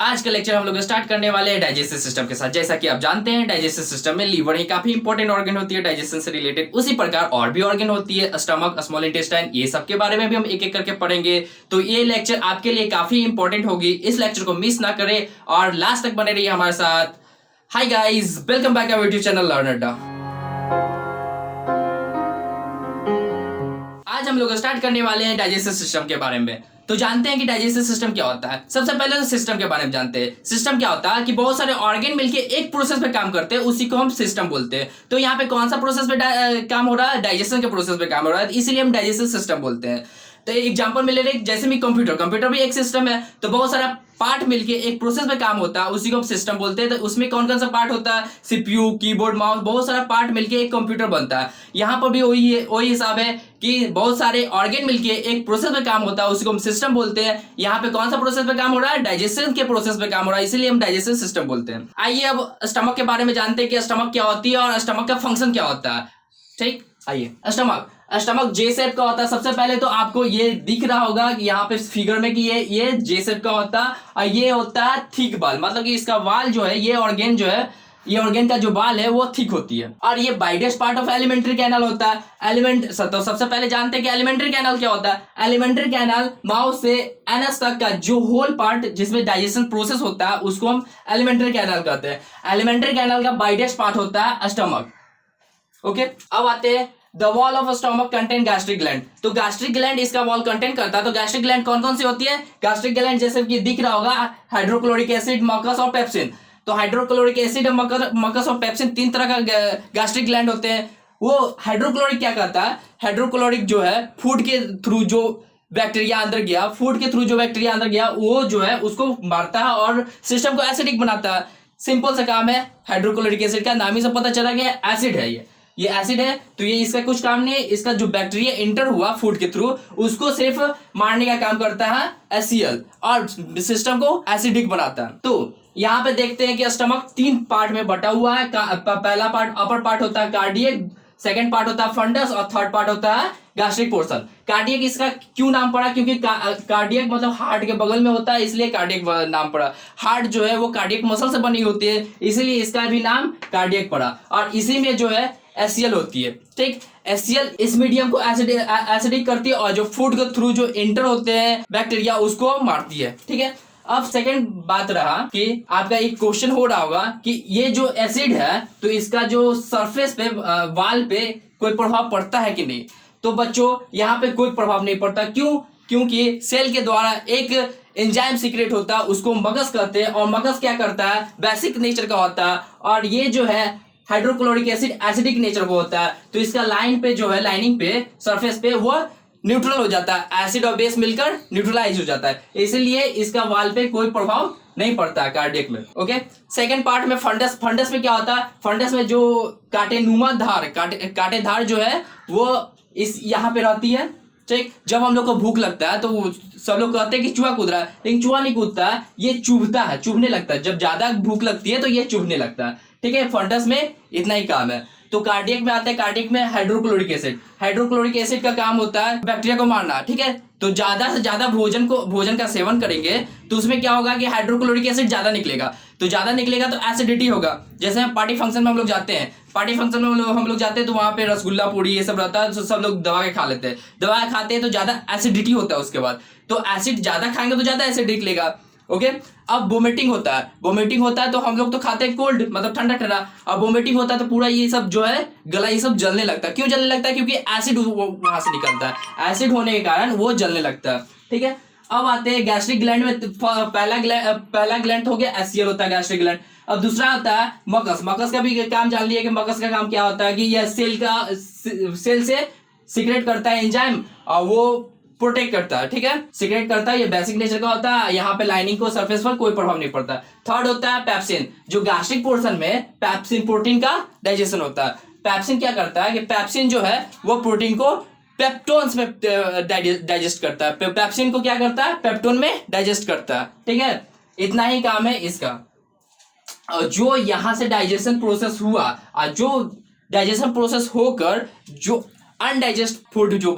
आज का लेक्चर हम लोग स्टार्ट करने वाले हैं डाइजेस्टिव सिस्टम के साथ। जैसा कि आप जानते हैं डाइजेस्टिव सिस्टम में लीवर ही काफी इंपॉर्टेंट ऑर्गन होती है डाइजेशन से रिलेटेड। उसी प्रकार और भी ऑर्गन होती है, स्टमक, स्मॉल इंटेस्टाइन, ये सब के बारे में भी हम एक एक करके पढ़ेंगे। तो ये लेक्चर आपके लिए काफी इंपॉर्टेंट होगी, इस लेक्चर को मिस ना करें और लास्ट तक बने रहिए हमारे साथ। Hi guys, welcome back our YouTube channel लर्नरडा। आज हम लोग स्टार्ट करने वाले हैं डाइजेस्टिव सिस्टम के बारे में। तो जानते हैं कि डाइजेस्टिव सिस्टम क्या होता है। सबसे पहले तो सिस्टम के बारे में जानते हैं। सिस्टम क्या होता है कि बहुत सारे ऑर्गन मिलके एक प्रोसेस पे काम करते हैं, उसी को हम सिस्टम बोलते हैं। तो यहाँ पे कौन सा प्रोसेस पे काम हो रहा है? डाइजेशन के प्रोसेस पे काम हो रहा है, इसीलिए हम डाइजेस्टिव सिस्टम बोलते हैं। तो एग्जांपल में ले रहे, जैसे भी कंप्यूटर भी एक सिस्टम है। तो बहुत सारा पार्ट मिलके एक प्रोसेस में काम होता है, उसी को हम सिस्टम बोलते हैं। तो उसमें कौन कौन सा पार्ट होता है? सीपीयू, कीबोर्ड, माउस, बहुत सारा पार्ट मिलके एक कंप्यूटर बनता है। यहाँ पर भी वही हिसाब है कि बहुत सारे ऑर्गन मिलके एक प्रोसेस में काम होता है, उसी को हम सिस्टम बोलते हैं। यहाँ पे कौन सा प्रोसेस पे काम हो रहा है? डाइजेशन के प्रोसेस पे काम हो रहा है, इसीलिए हम डाइजेशन सिस्टम बोलते हैं। आइए अब स्टमक के बारे में जानते हैं कि स्टमक क्या होती है और स्टमक का फंक्शन क्या होता है। ठीक, आइए। स्टमक जे शेप का होता है। सबसे पहले तो आपको ये दिख रहा होगा कि यहाँ पे फिगर में कि ये जे शेप का होता है और ये होता है थिक बाल, मतलब कि इसका वाल जो है, ये ऑर्गन जो है, ये ऑर्गन का जो बाल है वो थिक होती है। और ये widest part of alimentary canal होता है। तो सबसे पहले जानते हैं कि एलिमेंट्री कैनाल क्या होता है। एलिमेंट्री कैनाल माउथ से एनस तक का जो होल पार्ट जिसमें डाइजेशन प्रोसेस होता है उसको हम एलिमेंट्री कैनाल कहते हैं। एलिमेंट्री कैनाल का वाइडेस्ट पार्ट होता है स्टमक। ओके, अब आते हैं the wall of stomach contain gastric gland. तो गैस्ट्रिक ग्लैंड इसका वॉल कंटेन करता है। तो गैस्ट्रिक ग्लैंड कौन कौन सी होती है? गैस्ट्रिक ग्लैंड जैसे कि दिख रहा होगा, हाइड्रोक्लोरिक एसिड, मकस और पेप्सिन। तो हाइड्रोक्लोरिक एसिड, मकस और पेप्सिन तीन तरह का गैस्ट्रिक ग्लैंड होते हैं। वो हाइड्रोक्लोरिक क्या करता है? हाइड्रोक्लोरिक जो है फूड के थ्रू जो बैक्टीरिया अंदर गया, वो जो है उसको मारता है और सिस्टम को एसिडिक बनाता है। सिंपल सा काम है। हाइड्रोक्लोरिक एसिड का नाम ही से पता चला कि एसिड है, ये एसिड है। तो ये इसका कुछ काम नहीं है। इसका जो बैक्टीरिया इंटर हुआ फूड के थ्रू, उसको सिर्फ मारने का काम करता है HCl और सिस्टम को एसिडिक बनाता है। तो यहाँ पे देखते हैं कि स्टमक तीन पार्ट में बटा हुआ है। पहला पार्ट अपर पार्ट होता है कार्डियक, सेकंड पार्ट होता है फंडस और थर्ड पार्ट होता है गैस्ट्रिक पोर्शन। कार्डियक इसका क्यों नाम पड़ा? क्योंकि कार्डियक मतलब हार्ट के बगल में होता है, इसलिए कार्डियक नाम पड़ा। हार्ट जो है वो कार्डियक मसल से बनी होती है, इसीलिए इसका भी नाम कार्डियक पड़ा। और इसी में जो है HCl होती है। ठीक, HCl इस मीडियम को एसिडिक करती है और जो फूड के थ्रू जो इंटर होते हैं बैक्टीरिया उसको मारती है। ठीक है, अब सेकंड बात रहा कि आपका एक क्वेश्चन हो रहा होगा कि ये जो एसिड है तो इसका जो सरफेस पे वाल पे कोई प्रभाव पड़ता है कि नहीं? तो बच्चों यहाँ पे कोई प्रभाव नहीं पड़ता। क्यों? क्योंकि सेल के द्वारा एक एंजाइम सीक्रेट होता है, उसको मगज कहते हैं। और मगज क्या करता है? बेसिक नेचर का होता है। और ये जो है हाइड्रोक्लोरिक एसिड एसिडिक नेचर को होता है। तो इसका लाइन पे जो है, लाइनिंग पे, सरफेस पे वो न्यूट्रल हो जाता है, एसिड और बेस मिलकर न्यूट्रलाइज हो जाता है, इसलिए इसका वाल पे कोई प्रभाव नहीं पड़ता है कार्डियक में। ओके, सेकंड पार्ट में फंडस में क्या होता है? फंडस में जो कांटेनुमा धार, कांटेधार जो है वो इस यहाँ पे रहती है। ठीक, जब हम लोग को भूख लगता है तो सब लोग कहते हैं कि चूहा कूद रहा है, लेकिन चूहा नहीं कूदता है, ये चुभता है, चुभने लगता है। जब ज्यादा भूख लगती है तो ये चुभने लगता है। ठीक है, फंडस में इतना ही काम है। तो कार्डियक में आता है, कार्डियक में हाइड्रोक्लोरिक एसिड का काम होता है बैक्टीरिया को मारना। ठीक है, तो ज्यादा से ज्यादा भोजन का सेवन करेंगे तो उसमें क्या होगा कि हाइड्रोक्लोरिक एसिड ज्यादा निकलेगा। तो ज्यादा निकलेगा तो एसिडिटी होगा। जैसे हम पार्टी फंक्शन में हम लोग जाते हैं, तो वहां पे रसगुल्ला, पूड़ी ये सब रहता है, तो सब लोग दवा के खा लेते हैं। दवा खाते हैं तो ज्यादा एसिडिटी होता है उसके बाद। तो एसिड ज्यादा खाएंगे तो ज्यादा एसिड निकलेगा। ओके, अब वोमिटिंग होता है तो हम लोग तो खाते हैं कोल्ड, मतलब ठंडा। अब वोमिटिंग होता है तो पूरा ये सब जो है गला ये सब जलने लगता है। क्यों जलने लगता है? क्योंकि एसिड वहां से निकलता है, एसिड होने के कारण वो जलने लगता है। ठीक है, अब आते हैं गैस्ट्रिक ग्लैंड में। पहला ग्लैंड हो गया HCl होता है गैस्ट्रिक ग्लैंड। अब दूसरा होता है मकस का भी काम जान लिया कि मकस का काम क्या होता है कि यह सेल से सीक्रेट करता है एंजाइम और वो प्रोटेक्ट करता है। ठीक है, सीक्रेट करता है, ये बेसिक नेचर का होता है। यहाँ पे लाइनिंग को सरफेस पर कोई प्रभाव नहीं पड़ता। थर्ड होता है पेप्सिन, जो गैस्ट्रिक पोर्शन में पेप्सिन प्रोटीन का डाइजेशन होता है। पेप्सिन क्या करता है कि पेप्सिन जो है वो प्रोटीन को पेप्टोन्स में डाइजेस्ट करता है। पेप्सिन को क्या करता है? पेप्टोन में डाइजेस्ट करता है। ठीक है, इतना ही काम है इसका। और जो यहाँ से डाइजेशन प्रोसेस हुआ और जो डाइजेशन प्रोसेस होकर जो अनडाइजेस्ट फूड जो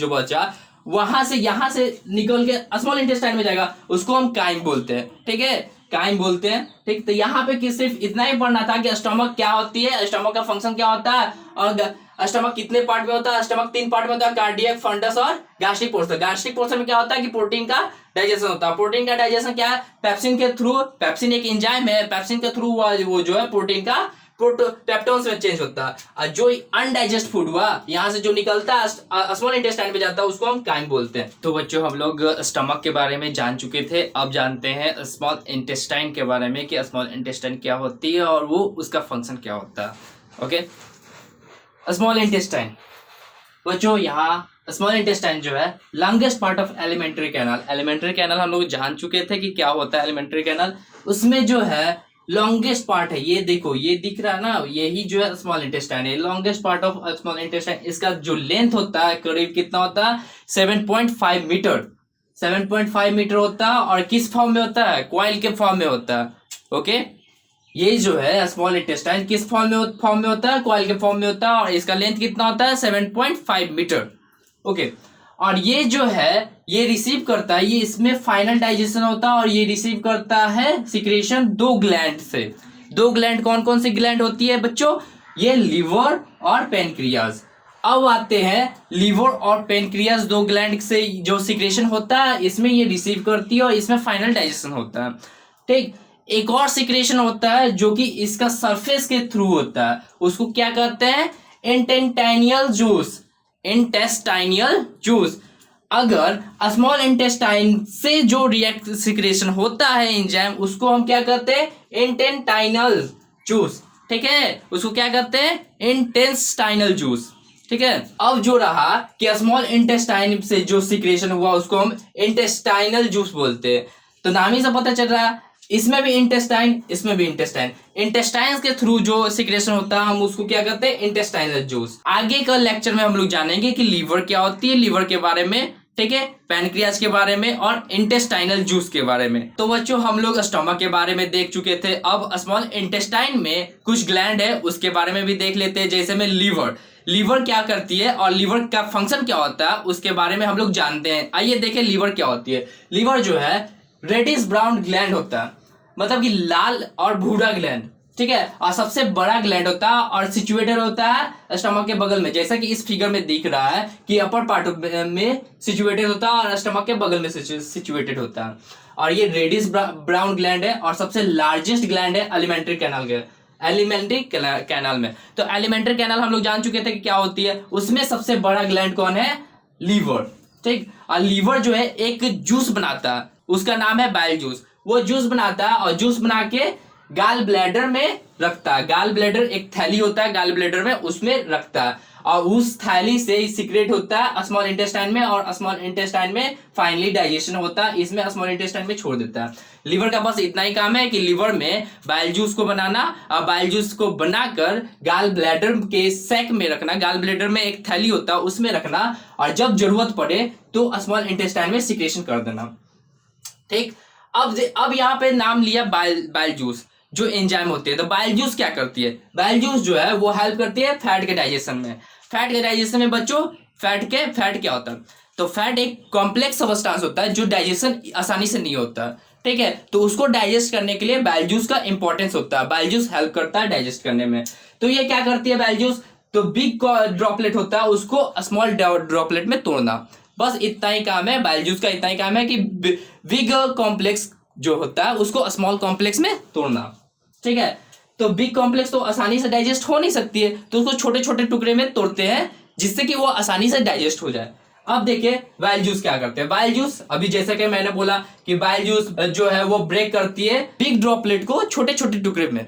बचा वहां से यहाँ से निकल के स्मॉल इंटेस्टाइन में जाएगा, उसको हम काइम बोलते हैं। ठीक है, काइम बोलते हैं। ठीक, तो यहाँ पे कि सिर्फ इतना ही पढ़ना था कि स्टमक क्या होती है, स्टमक का फंक्शन क्या होता है, और स्टमक कितने पार्ट में होता है। स्टमक 3 पार्ट में होता है, कार्डियक, फंडस और गैस्ट्रिक पोर्शन। गैस्ट्रिक पोर्शन में क्या होता है कि प्रोटीन का डाइजेशन होता है। प्रोटीन का डाइजेशन क्या है, पेप्सिन के थ्रू, पेप्सिन एक एंजाइम है, पेप्सिन के थ्रू वो जो है प्रोटीन का पेप्टोन्स में चेंज होता है। और जो अनडाइजेस्ट फूड हुआ यहाँ से जो निकलता है स्मॉल इंटेस्टाइन में जाता है, उसको हम काइम बोलते हैं। तो बच्चों हम लोग स्टमक के बारे में जान चुके थे, अब जानते हैं स्मॉल इंटेस्टाइन के बारे में कि स्मॉल इंटेस्टाइन क्या होती है और वो उसका फंक्शन क्या होता है। ओके, स्मॉल इंटेस्टाइन बच्चों, यहाँ स्मॉल इंटेस्टाइन जो है longest part of alimentary canal. Alimentary canal हम लोग जान चुके थे कि क्या होता है एलिमेंट्री कैनाल, उसमें जो है लॉन्गेस्ट पार्ट है, ये देखो ये दिख रहा है ना, यही जो है स्मॉल इंटेस्टाइन है, longest part of small intestine. इसका जो लेंथ होता है करीब कितना होता है, 7.5 मीटर, 7.5 मीटर होता है। और किस फॉर्म में होता है, कॉइल के फॉर्म में होता है। ओके, ये जो है स्मॉल इंटेस्टाइन किस फॉर्म में होता है, कॉइल के फॉर्म में होता है। और इसका लेंथ कितना होता है, 7.5 मीटर। ओके, और ये जो है ये रिसीव करता है, ये इसमें फाइनल डाइजेशन होता है और ये रिसीव करता है सिक्रेशन 2 ग्लैंड से। 2 ग्लैंड कौन कौन सी ग्लैंड होती है बच्चों, ये लीवर और पेनक्रियाज। अब आते हैं लीवर और पेनक्रियाज 2 ग्लैंड से जो सिक्रेशन होता है, इसमें ये रिसीव करती है और इसमें फाइनल डाइजेशन होता है। ठीक, एक और सिक्रेशन होता है जो कि इसका सरफेस के थ्रू होता है, उसको क्या कहते हैं, इंटेस्टाइनियल जूस। इंटेस्टाइनियल जूस। अगर स्मॉल इंटेस्टाइन से जो रिएक्ट सिक्रेशन होता है एंजाइम, उसको हम क्या कहते हैं, इंटेस्टाइनल जूस। ठीक है, उसको क्या कहते हैं, इंटेस्टाइनल जूस। ठीक है, अब जो रहा कि स्मॉल इंटेस्टाइन से जो सिक्रेशन हुआ उसको हम इंटेस्टाइनल जूस बोलते हैं। तो नाम ही से पता चल रहा है, इसमें भी इंटेस्टाइन, इसमें भी इंटेस्टाइन। इंटेस्टाइन के थ्रू जो सिक्रेशन होता है हम उसको क्या कहते हैं, इंटेस्टाइनल जूस। आगे का लेक्चर में हम लोग जानेंगे कि लीवर क्या होती है, लीवर के बारे में, ठीक है, पैनक्रियाज के बारे में और इंटेस्टाइनल जूस के बारे में। तो बच्चों हम लोग स्टमक के बारे में देख चुके थे, अब स्मॉल इंटेस्टाइन में कुछ ग्लैंड है उसके बारे में भी देख लेते हैं। जैसे में लीवर क्या करती है और लीवर का फंक्शन क्या होता है उसके बारे में हम लोग जानते हैं। आइए देखें लीवर क्या होती है। लीवर जो है रेडिश ब्राउन ग्लैंड होता है, मतलब कि लाल और भूरा ग्लैंड। ठीक है, और सबसे बड़ा ग्लैंड होता है और सिचुएटेड होता है स्टमक के बगल में, जैसा कि इस फिगर में दिख रहा है कि अपर पार्ट में सिचुएटेड होता है और स्टमक के बगल में सिचुएटेड होता है। और ये रेडिश ब्राउन ग्लैंड है और सबसे लार्जेस्ट ग्लैंड है एलिमेंट्री कैनाल में। तो एलिमेंट्री कैनाल हम लोग जान चुके थे कि क्या होती है, उसमें सबसे बड़ा ग्लैंड कौन है, लीवर। ठीक, और लीवर जो है एक जूस बनाता है, उसका नाम है बाइल जूस। वो जूस बनाता है और जूस बना के गाल ब्लैडर में रखता है। गाल ब्लैडर एक थैली होता है, गाल ब्लैडर में उसमें रखता है और उस थैली से सीक्रेट होता है स्मॉल इंटेस्टाइन में और स्मॉल इंटेस्टाइन में फाइनली डाइजेशन होता है, इसमें स्मॉल इंटेस्टाइन में छोड़ देता है। लीवर का बस इतना ही काम है कि लीवर में बाइल जूस को बनाना और बाइल जूस को बनाकर गाल ब्लैडर के सैक में रखना। गाल ब्लैडर में एक थैली होता है उसमें रखना और जब जरूरत पड़े तो स्मॉल इंटेस्टाइन में सिक्रेशन कर देना। ठीक, अब यहाँ पे नाम लिया बाइल जूस जो एंजाइम होती है। तो बाइल जूस क्या करती है, बाइल जूस जो है वो हेल्प करती है फैट के डाइजेशन में। फैट के डाइजेशन में बच्चों फैट क्या होता है, तो फैट एक कॉम्प्लेक्स सब्सटेंस होता है जो डाइजेशन आसानी से नहीं होता। ठीक है, तो उसको डाइजेस्ट करने के लिए बाइल जूस का इंपॉर्टेंस होता है, बाइल जूस हेल्प करता है डाइजेस्ट करने में। तो ये क्या करती है बाइल जूस, तो बिग ड्रॉपलेट होता है उसको स्मॉल ड्रॉपलेट में तोड़ना। बस इतना ही काम है बाइल जूस का, इतना ही काम है कि बिग कॉम्प्लेक्स जो होता है उसको स्मॉल कॉम्प्लेक्स में तोड़ना। ठीक है, तो बिग कॉम्प्लेक्स तो आसानी से डाइजेस्ट हो नहीं सकती है, तो उसको छोटे छोटे टुकड़े में तोड़ते हैं जिससे कि वो आसानी से डाइजेस्ट हो जाए। अब देखिए बाइल जूस क्या करते हैं। बाइल जूस अभी जैसे कि मैंने बोला कि बाइल जूस जो है वो ब्रेक करती है बिग ड्रॉपलेट को छोटे छोटे टुकड़े में।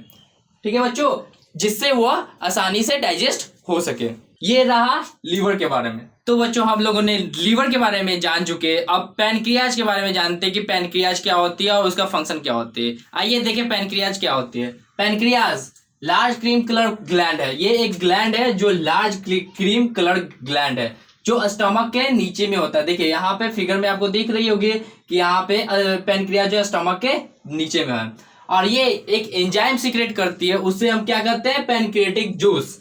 ठीक है बच्चों, जिससे वो आसानी से डाइजेस्ट हो सके। ये रहा लीवर के बारे में। तो बच्चों हम लोगों ने लीवर के बारे में जान चुके, अब पैनक्रियाज के बारे में जानते हैं कि पैनक्रियाज क्या होती है और उसका फंक्शन क्या होती है। आइए देखें पैनक्रियाज क्या होती है। Pancreas large cream colour gland है, ये एक ग्लैंड है जो लार्ज क्रीम कलर ग्लैंड है जो स्टमक के नीचे में होता है। देखिए यहाँ पे फिगर में आपको दिख रही होगी कि यहाँ पे पैनक्रियाज जो स्टमक के नीचे में है और ये एक एंजाइम सीक्रेट करती है, उससे हम क्या कहते हैं, पैनक्रियाटिक जूस।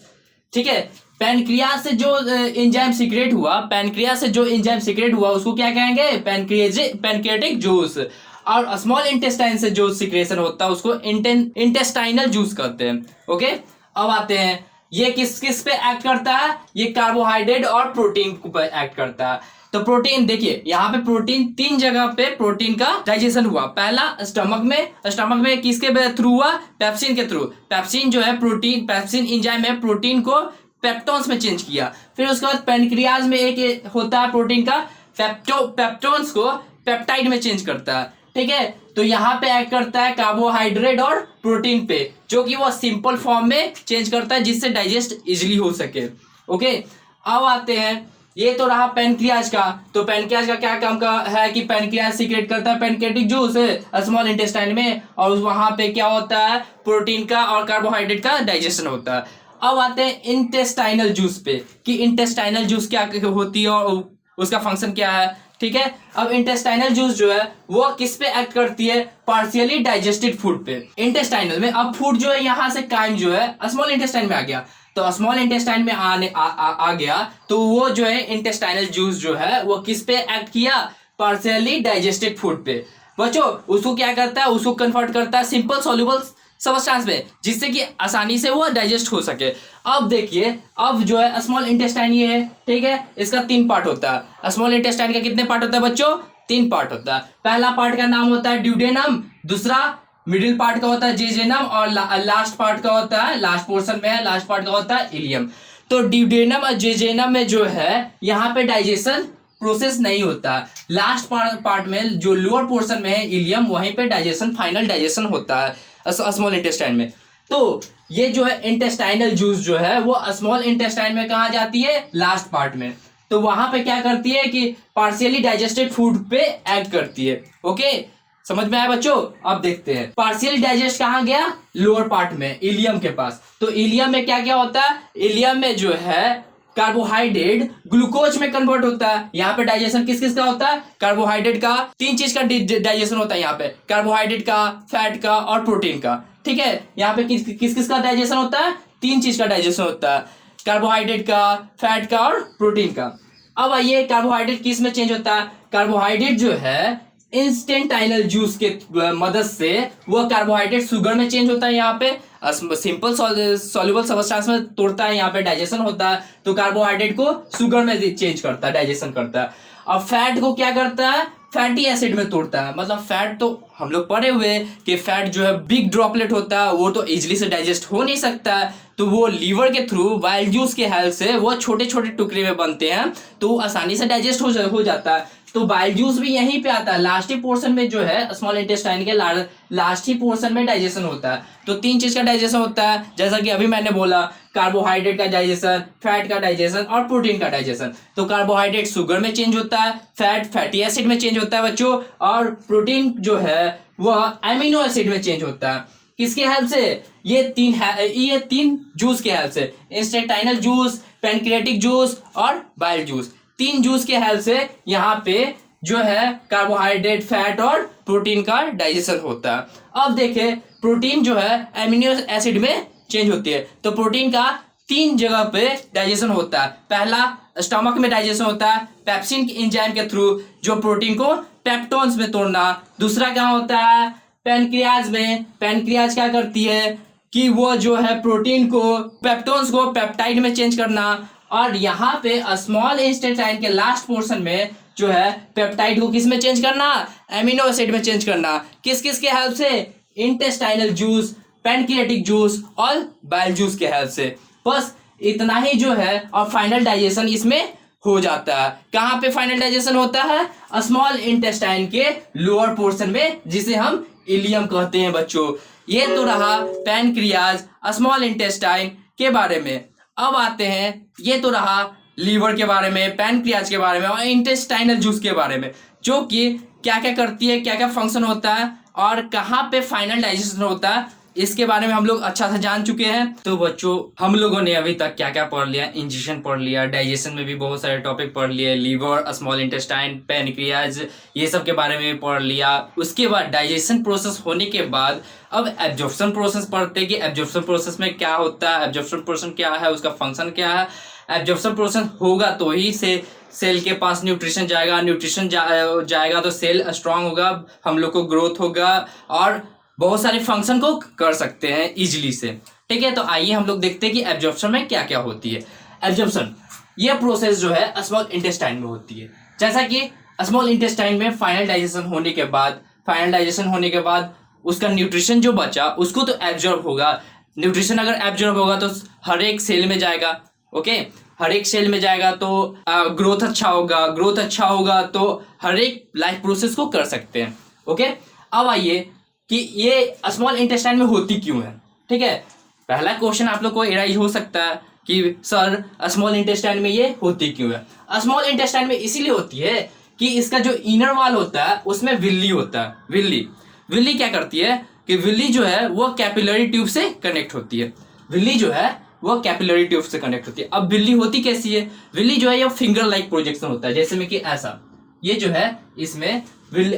ठीक है, पैनक्रियाज से जो एंजाइम सीक्रेट हुआ, पैनक्रियाज से जो एंजाइम सीक्रेट हुआ उसको क्या कहेंगे, पैनक्रियाटिक जूस। और स्मॉल इंटेस्टाइन से जो सीक्रेशन होता है उसको इंटेस्टाइनल जूस कहते हैं। ओके, अब आते हैं ये किस किस पे एक्ट करता है, ये कार्बोहाइड्रेट और प्रोटीन पे एक्ट करता है। तो प्रोटीन देखिए यहाँ पे प्रोटीन 3 जगह पे प्रोटीन का डाइजेशन हुआ। पहला स्टमक में किसके थ्रू हुआ, पेप्सिन के थ्रू। पेप्सिन जो है प्रोटीन, पेप्सिन एंजाइम है प्रोटीन को पेप्टोन्स में चेंज किया। फिर उसके बाद पैनक्रियाज में एक होता है प्रोटीन का पेप्टोन्स को पेप्टाइड में चेंज करता है। ठीक है, तो यहाँ पे एक्ट करता है कार्बोहाइड्रेट और प्रोटीन पे, जो कि वो सिंपल फॉर्म में चेंज करता है जिससे डाइजेस्ट इजिली हो सके। ओके, अब आते हैं, ये तो रहा पैनक्रियाज का। तो पैनक्रियाज का क्या काम का है कि पैनक्रियाज सीक्रेट करता है पैनक्रियाटिक जूस स्मॉल इंटेस्टाइन में, और वहां पे क्या होता है, प्रोटीन का और कार्बोहाइड्रेट का डाइजेशन होता है। अब आते हैं इंटेस्टाइनल जूस पे कि इंटेस्टाइनल जूस क्या होती है और उसका फंक्शन क्या है। ठीक है, अब इंटेस्टाइनल जूस जो है वो किस पे एक्ट करती है, पार्शियली डाइजेस्टेड फूड पे। इंटेस्टाइनल में अब फूड जो है यहाँ से काइम जो है स्मॉल इंटेस्टाइन में आ गया, तो स्मॉल इंटेस्टाइन में आ गया, तो वो जो है इंटेस्टाइनल जूस जो है वो किस पे एक्ट किया, पार्शियली डाइजेस्टेड फूड पे। बच्चों उसको क्या करता है, उसको कन्वर्ट करता है सिंपल सॉल्युबल सबस्टेंस में, जिससे कि आसानी से वो डाइजेस्ट हो सके। अब देखिए, अब जो है स्मॉल इंटेस्टाइन ये है, ठीक है, इसका 3 पार्ट होता है। स्मॉल इंटेस्टाइन का कितने पार्ट होता है बच्चों, 3 पार्ट होता है। पहला पार्ट का नाम होता है ड्यूडेनम, दूसरा मिडिल पार्ट का होता है जेजेनम, और लास्ट पार्ट का होता है, लास्ट पोर्शन में है, लास्ट पार्ट का होता है इलियम। तो ड्यूडेनम और जेजेनम में जो है यहाँ पे डाइजेशन प्रोसेस नहीं होता। लास्ट पार्ट में जो लोअर पोर्शन में है इलियम, वहीं पे डाइजेशन, फाइनल डाइजेशन होता है स्मॉल इंटेस्टाइन में। तो ये जो है इंटेस्टाइनल जूस जो है वो स्मॉल इंटेस्टाइन में कहाँ जाती है, लास्ट पार्ट में। तो वहां पे क्या करती है कि पार्शियली डाइजेस्टेड फूड पे एक्ट करती है। ओके, समझ में आया बच्चों। अब देखते हैं पार्शियली डाइजेस्ट कहाँ गया, लोअर पार्ट में, इलियम के पास। तो इलियम में क्या क्या होता है, इलियम में जो है कार्बोहाइड्रेट ग्लूकोज में कन्वर्ट होता है। यहाँ पे डाइजेशन किस किस का होता है, कार्बोहाइड्रेट का, 3 चीज का डाइजेशन होता है यहाँ पे, कार्बोहाइड्रेट का, फैट का और प्रोटीन का। ठीक है, यहाँ पे किस किस का डाइजेशन होता है, 3 चीज का डाइजेशन होता है, कार्बोहाइड्रेट का, फैट का और प्रोटीन का। अब आइए कार्बोहाइड्रेट किस में चेंज होता है, कार्बोहाइड्रेट जो है इंस्टेंटाइनल जूस के मदद से वो कार्बोहाइड्रेट शुगर में चेंज होता है। यहाँ पे सिंपल सॉल्युबल सबस्टेंस में तोड़ता है, यहाँ पे डाइजेशन होता है, तो कार्बोहाइड्रेट को शुगर में चेंज करता है, डाइजेशन करता है। और फैट को क्या करता है, फैटी एसिड में तोड़ता है। मतलब फैट तो हम लोग पढ़े हुए कि फैट जो है बिग ड्रॉपलेट होता है, वो तो इजिली से डाइजेस्ट हो नहीं सकता है, तो वो लीवर के थ्रू बाइल जूस के हेल्प से वो छोटे छोटे टुकड़े में बनते हैं, तो आसानी से डाइजेस्ट हो जाता है। तो बाइल जूस भी यहीं पे आता है, लास्ट ही पोर्शन में जो है स्मॉल इंटेस्टाइन के लास्ट ही पोर्शन में डाइजेशन होता है। तो 3 चीज का डाइजेशन होता है, जैसा कि अभी मैंने बोला, कार्बोहाइड्रेट का डाइजेशन, फैट का डाइजेशन और प्रोटीन का डाइजेशन। तो कार्बोहाइड्रेट शुगर में चेंज होता है, फैट फैटी एसिड में चेंज होता है बच्चों, और प्रोटीन जो है वह एमिनो एसिड में चेंज होता है। किसके हेल्प से, ये 3 जूस के हेल्प से, इंस्टेंटाइनल जूस, पैनक्रियाटिक जूस और बाइल जूस। 3 जूस के हेल्प से यहाँ पे जो है कार्बोहाइड्रेट, फैट और प्रोटीन का डाइजेशन होता है। अब देखें प्रोटीन जो है एमिनो एसिड में चेंज होती है। तो प्रोटीन का 3 जगह पे डाइजेशन होता है। पहला स्टमक में डाइजेशन होता है पेप्सिन एंजाइम के थ्रू, जो प्रोटीन को पेप्टोन्स में तोड़ना। दूसरा क्या होता है, पैनक्रियाज में। पैनक्रियाज क्या करती है कि वो जो है प्रोटीन को, पेप्टोन्स को पेप्टाइड में चेंज करना। और यहाँ पे स्मॉल इंटेस्टाइन के लास्ट पोर्शन में जो है पेप्टाइड को किस में चेंज करना, एमिनो एसिड में चेंज करना। किस किस के हेल्प से, इंटेस्टाइनल जूस, पैनक्रियाटिक जूस और बाइल जूस के हेल्प से। बस इतना ही जो है, और फाइनल डाइजेशन इसमें हो जाता है। कहाँ पे फाइनल डाइजेशन होता है, स्मॉल इंटेस्टाइन के लोअर पोर्शन में, जिसे हम इलियम कहते हैं बच्चों। ये तो रहा पैनक्रियाज, स्मॉल इंटेस्टाइन के बारे में। अब आते हैं, ये तो रहा लीवर के बारे में, पैनक्रियाज के बारे में और इंटेस्टाइनल जूस के बारे में, जो कि क्या क्या करती है, क्या क्या फंक्शन होता है और कहाँ पे फाइनल डाइजेशन होता है। इसके बारे में हम लोग अच्छा से जान चुके हैं। तो बच्चों हम लोगों ने अभी तक क्या क्या पढ़ लिया, इंजेक्शन पढ़ लिया, डाइजेशन में भी बहुत सारे टॉपिक पढ़ लिए, लीवर, स्मॉल इंटेस्टाइन, पैनक्रियाज, ये सब के बारे में पढ़ लिया। उसके बाद डाइजेशन प्रोसेस होने के बाद अब एब्जॉर्प्शन प्रोसेस पढ़ते हैं कि एब्जॉर्प्शन प्रोसेस में क्या होता है, एब्जॉर्प्शन प्रोसेस क्या है, उसका फंक्शन क्या है। एब्जॉर्प्शन प्रोसेस होगा तो ही से सेल के पास न्यूट्रिशन जाएगा, न्यूट्रिशन जाएगा तो सेल स्ट्रांग होगा, हम लोग को ग्रोथ होगा और बहुत सारे फंक्शन को कर सकते हैं इजीली से। ठीक है, तो आइए हम लोग देखते हैं कि एब्जॉर्प्शन में क्या क्या होती है। एब्जॉर्प्शन ये प्रोसेस जो है स्मॉल इंटेस्टाइन में होती है। जैसा कि स्मॉल इंटेस्टाइन में फाइनल डाइजेशन होने के बाद उसका न्यूट्रिशन जो बचा उसको तो एब्जॉर्ब होगा। न्यूट्रिशन अगर एब्जॉर्ब होगा तो हर एक सेल में जाएगा। ओके, हर एक सेल में जाएगा तो ग्रोथ अच्छा होगा तो हर एक लाइफ प्रोसेस को कर सकते हैं। ओके, अब आइए कि ये स्मॉल इंटेस्टाइन में होती क्यों है। ठीक है, पहला क्वेश्चन आप लोग को एराइज हो सकता है कि सर स्मॉल इंटेस्टाइन में ये होती क्यों है। स्मॉल इंटेस्टाइन में इसीलिए होती है कि इसका जो इनर वॉल होता है उसमें विल्ली होता है। विल्ली क्या करती है कि विल्ली जो है वो कैपिलरी ट्यूब से कनेक्ट होती है। अब विल्ली होती कैसी है? विल्ली जो है ये फिंगर लाइक प्रोजेक्शन होता है, जैसे में कि ऐसा, ये जो है इसमें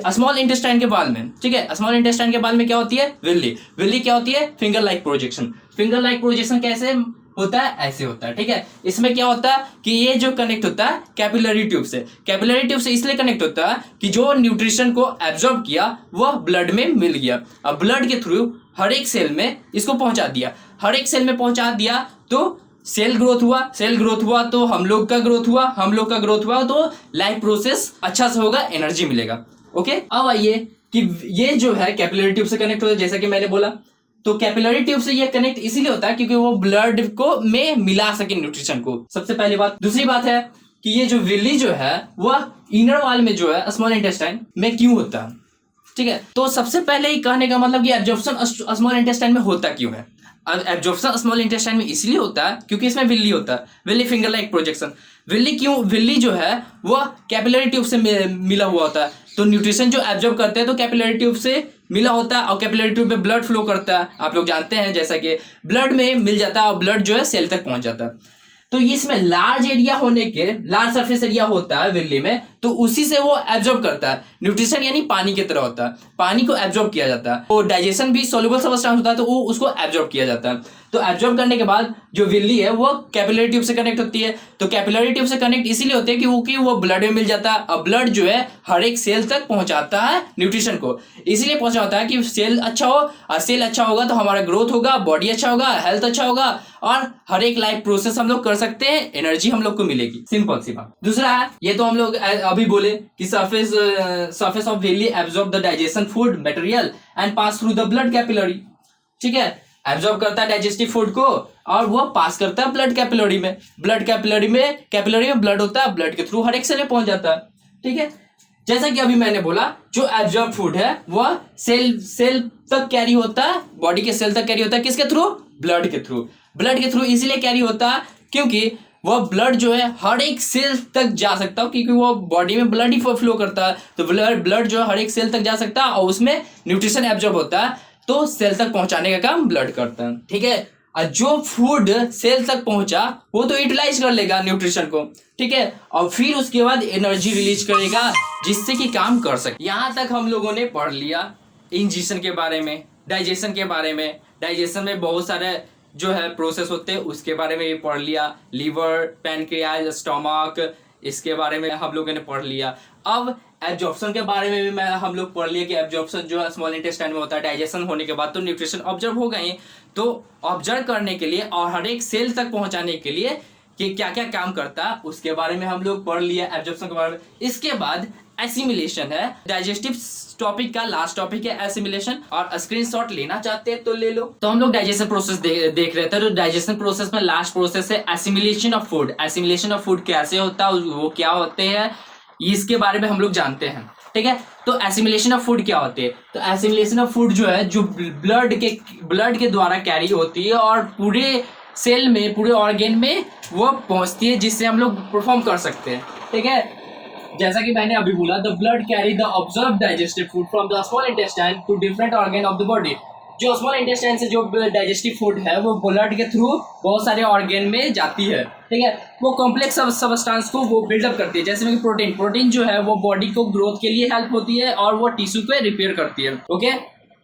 स्मॉल इंटेस्टाइन के बाल में। ठीक है, स्मॉल इंटेस्टाइन के बाल में क्या होती है? विल्ली क्या होती है? फिंगर लाइक प्रोजेक्शन कैसे होता है? ऐसे होता है। ठीक है, इसमें क्या होता है कि ये जो कनेक्ट होता है कैपिलरी ट्यूब से इसलिए कनेक्ट होता है कि जो न्यूट्रिशन को एब्जॉर्ब किया वह ब्लड में मिल गया। अब ब्लड के थ्रू हर एक सेल में इसको पहुंचा दिया तो सेल ग्रोथ हुआ तो हम लोग का ग्रोथ हुआ तो लाइफ प्रोसेस अच्छा से होगा, एनर्जी मिलेगा। ओके, अब आइए कि ये जो है कैपिलरी ट्यूब से कनेक्ट होता है, जैसा कि मैंने बोला। तो कैपिलरी ट्यूब से ये कनेक्ट इसीलिए होता है क्योंकि वो ब्लड को में मिला सके न्यूट्रिशन को, सबसे पहली बात। दूसरी बात है कि ये जो विल्ली जो है वह इनर वॉल में जो है स्मॉल इंटेस्टाइन में क्यों होता है। ठीक है, तो सबसे पहले ही कहने का मतलब कि एब्जॉर्प्शन स्मॉल इंटेस्टाइन में होता क्यों है। एब्जॉर्प्शन स्मॉल इंटेस्टाइन में इसलिए होता है क्योंकि इसमें विल्ली होता है, Willey finger like projection. Willey जो है वह कैपिलरी ट्यूब से मिला हुआ होता है, तो न्यूट्रिशन जो एब्जॉर्ब करते हैं तो कैपिलरी ट्यूब से मिला होता है और कैपिलरी ट्यूब में ब्लड फ्लो करता है। आप लोग जानते हैं जैसा कि ब्लड में मिल जाता है और ब्लड जो है सेल तक पहुंच जाता है। तो इसमें लार्ज सरफेस एरिया होता है विल्ली में, तो उसी से वो एब्जॉर्ब करता है न्यूट्रिशन, यानी पानी की तरह होता है, पानी को एब्जॉर्ब किया जाता है। तो डाइजेशन भी सॉल्युबल सब्सटेंस होता है तो वो उसको एब्जॉर्ब किया जाता है। तो एब्जॉर्ब करने के बाद जो विल्ली है वो कैपिलरी ट्यूब से कनेक्ट होती है। तो कैपिलरी ट्यूब से कनेक्ट इसीलिए होते हैं कि वो ब्लड में मिल जाता है और ब्लड जो है हर एक सेल तक पहुंचाता है न्यूट्रिशन को, इसलिए पहुंचाता है कि सेल अच्छा हो, और सेल अच्छा होगा तो हमारा ग्रोथ होगा, बॉडी अच्छा होगा, हेल्थ अच्छा होगा और हर एक लाइफ प्रोसेस हम लोग कर सकते हैं, एनर्जी हम लोग को मिलेगी। सिंपल सी बात। दूसरा है, ये तो हम लोग अभी बोले कि surface of villi absorb the digestion food material and pass through the blood capillary। ठीक है, एब्जॉर्ब करता है डाइजेस्टिव फूड को और वो पास करता है ब्लड कैपिलरी में। कैपिलरी में ब्लड होता है, ब्लड के थ्रू हर एक सेल में पहुंच जाता है। ठीक है, जैसा कि अभी मैंने बोला जो एब्जॉर्ब फूड है वह सेल तक कैरी होता है, बॉडी के सेल तक कैरी होता है, किसके थ्रू? ब्लड के थ्रू इसलिए कैरी होता है क्योंकि वह ब्लड जो है हर एक सेल तक जा सकता है, क्योंकि वो बॉडी में ब्लड ही फ्लो करता है, तो ब्लड जो है हर एक सेल तक जा सकता है और उसमें न्यूट्रिशन एब्जॉर्ब होता है, तो सेल तक पहुंचाने का काम ब्लड करता है। ठीक है, और जो फूड सेल तक पहुंचा वो तो यूटिलाइज कर लेगा न्यूट्रिशन को। ठीक है, और फिर उसके बाद एनर्जी रिलीज करेगा जिससे कि काम कर सके। यहाँ तक हम लोगों ने पढ़ लिया इंजेक्शन के बारे में, डाइजेशन के बारे में। डाइजेशन में बहुत सारे जो है प्रोसेस होते हैं उसके बारे में भी पढ़ लिया, लीवर, पैनक्रियाज, स्टमक, इसके बारे में हम लोगों ने पढ़ लिया। अब एब्जॉर्प्शन के बारे में भी हम लोग पढ़ लिया कि एब्जॉर्प्शन जो है स्मॉल इंटेस्टाइन में होता है। डाइजेशन होने के बाद तो न्यूट्रिशन ऑब्जर्व हो गए, तो ऑब्जर्व करने के लिए और हर एक सेल तक पहुंचाने के लिए कि क्या क्या काम करता है उसके बारे में हम लोग पढ़ लिया एब्जॉर्प्शन के बारे में। इसके बाद एसिमिलेशन है, डाइजेस्टिव टॉपिक का लास्ट टॉपिक है एसिमिलेशन, और स्क्रीनशॉट लेना चाहते हैं तो ले लो। तो हम लोग डाइजेशन प्रोसेस देख रहे थे, तो डाइजेशन प्रोसेस में लास्ट प्रोसेस है assimilation of food. Assimilation of food कैसे होता है, वो क्या होते हैं, इसके बारे में हम लोग जानते हैं। ठीक है, तो एसिमिलेशन ऑफ फूड क्या होती है? तो एसिमिलेशन ऑफ फूड जो है जो ब्लड के द्वारा कैरी होती है और पूरे सेल में, पूरे ऑर्गेन में वो पहुंचती है, जिससे हम लोग परफॉर्म कर सकते हैं। ठीक है, जैसा कि मैंने अभी बोला, the blood carry the observe digestive food from the small intestine to different organ of the body. जो स्मॉल इंटेस्टाइन से जो डाइजेस्टिव फूड है वो ब्लड के थ्रू बहुत सारे ऑर्गेन में जाती है, ठीक है। वो कॉम्प्लेक्स सबस्टांस को वो बिल्डअप करती है, जैसे कि प्रोटीन जो है वो बॉडी को ग्रोथ के लिए हेल्प होती है और वो टिश्यू पे रिपेयर करती है, ओके।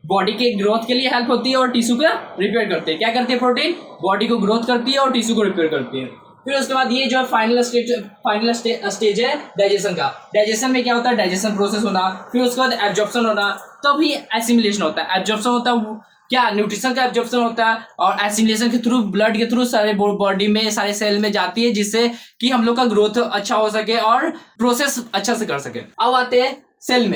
बॉडी के ग्रोथ के लिए हेल्प होती है और टिश्यू का रिपेयर करती है। क्या करती है प्रोटीन? बॉडी को ग्रोथ करती है और टिश्यू को रिपेयर करती है। फिर उसके बाद ये जो फाइनल स्टेज है डाइजेशन का। डाइजेशन में क्या होता है? डाइजेशन प्रोसेस होना, फिर उसके बाद एब्जॉर्प्शन होना, तभी एसिमिलेशन होता है। एब्जॉर्प्शन होता है क्या? न्यूट्रिशन का एब्जॉर्प्शन होता है और एसिमिलेशन के थ्रू ब्लड के थ्रू सारे बॉडी में सारे सेल में जाती है, जिससे कि हम लोग का ग्रोथ अच्छा हो सके और प्रोसेस अच्छा से कर सके। अब आते हैं सेल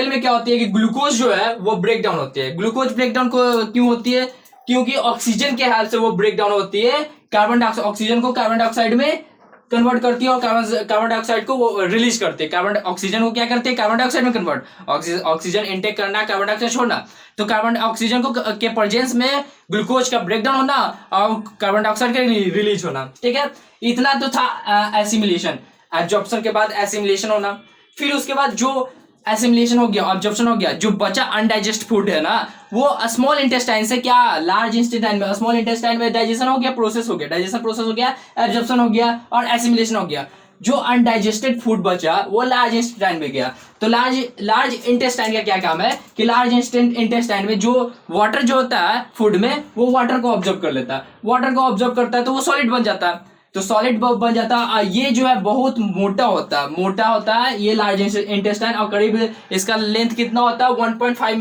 में क्या होती है कि ग्लूकोज जो है वो ब्रेक डाउन होती है। ग्लूकोज ब्रेक डाउन क्यों होती है? क्योंकि ऑक्सीजन के हेल्प से वो ब्रेक डाउन होती है। ऑक्सीजन को कार्बन डाइऑक्साइड में कन्वर्ट करती है और कार्बन डाइऑक्साइड को वो रिलीज करती है। ऑक्सीजन को क्या करती है? कार्बन डाइऑक्साइड में कन्वर्ट। ऑक्सीजन इनटेक करना, कार्बन डाइऑक्साइड छोड़ना, तो कार्बन ऑक्सीजन को के प्रेजेंस में ग्लूकोज का ब्रेकडाउन होना और कार्बन डाइऑक्साइड का रिलीज होना, ठीक है। इतना तो था एसिमिलेशन। एब्जॉर्प्शन के बाद एसिमिलेशन होना, फिर उसके बाद जो एसिमिलेशन हो गया, ऑब्जॉर्प्शन हो गया, जो बचा अनडाइजेस्ट फूड है ना, वो स्मॉल इंटेस्टाइन से क्या लार्ज इंटेस्टाइन में, स्मॉल इंटेस्टाइन में डाइजेशन हो गया, प्रोसेस हो गया, डाइजेशन प्रोसेस हो गया, एब्जॉर्प्शन हो गया और एसिमिलेशन हो गया। जो अनडाइजेस्टेड फूड बचा वो लार्ज इंटेस्टाइन में गया। तो लार्ज इंटेस्टाइन का क्या काम है कि लार्ज इंटेस्टाइन में जो वाटर जो होता है फूड में, वो वाटर को ऑब्जर्व कर लेता है। वाटर को ऑब्जर्व करता है तो वो सॉलिड बन जाता है। तो सॉलिड बन जाता है। ये जो है बहुत मोटा होता है ये लार्ज इंटेस्टाइन, और करीब इसका लेंथ कितना होता है? 1.5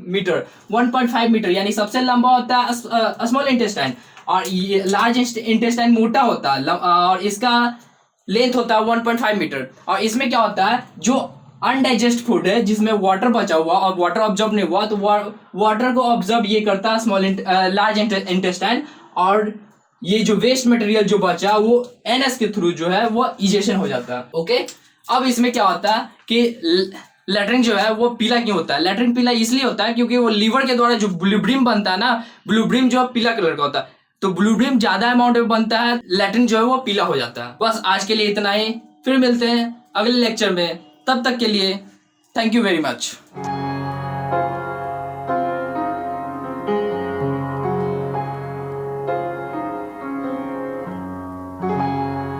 मीटर। 1.5 मीटर यानी सबसे लंबा होता है स्मॉल इंटेस्टाइन, और ये लार्ज इंटेस्टाइन मोटा होता है और इसका लेंथ होता है 1.5 मीटर। और इसमें क्या होता है? जो अनडाइजेस्ट फूड है जिसमें वाटर बचा हुआ और वाटर ऑब्जर्व नहीं हुआ, तो वाटर को ऑब्जर्व ये करता है लार्ज इंटेस्टाइन, और ये जो वेस्ट मटेरियल जो बचा वो एनएस के थ्रू जो है वो इजेशन हो जाता है, ओके। अब इसमें क्या होता है कि लैट्रिन जो है वो पीला क्यों होता है? लैट्रिन पीला इसलिए होता है क्योंकि वो लीवर के द्वारा जो ब्लूब्रीम बनता है ना, ब्लूब्रीम जो है पीला कलर का होता है, तो ब्लूब्रीम ज्यादा अमाउंट में बनता है, लैट्रिन जो है वो पीला हो जाता है। बस आज के लिए इतना ही, फिर मिलते हैं अगले लेक्चर में, तब तक के लिए थैंक यू वेरी मच।